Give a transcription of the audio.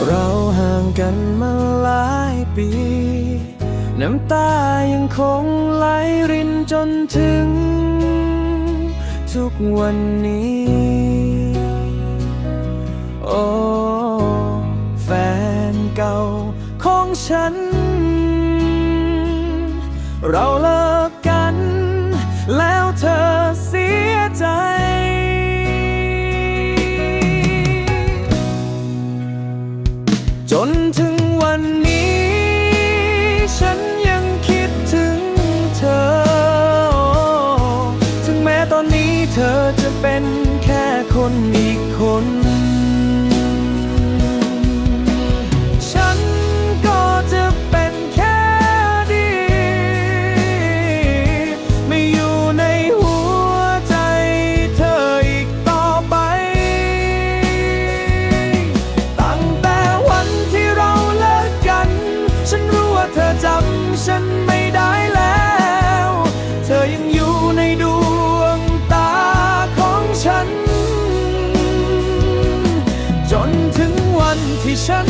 เราห่างกันมาหลายปี น้ำตายังคงไหลรินจนถึงทุกวันนี้ โอ้แฟนเก่าของฉัน เราเลิกกันแล้วเธอเสียใจ จนถึงวันนี้ฉันยังคิดถึงเธอ ถึงแม้ตอนนี้เธอจะเป็นแค่คนอีกคน ฉันก็จะเป็นแค่อดีตไม่อยู่ในหัวใจเธออีกต่อไป ตั้งแต่วันที่เราเลิกกัน ฉันรู้ว่าเธอจำฉันไม่ได้แล้ว เธอยังอยู่ในดวงตาของฉัน จนถึงวันที่ฉัน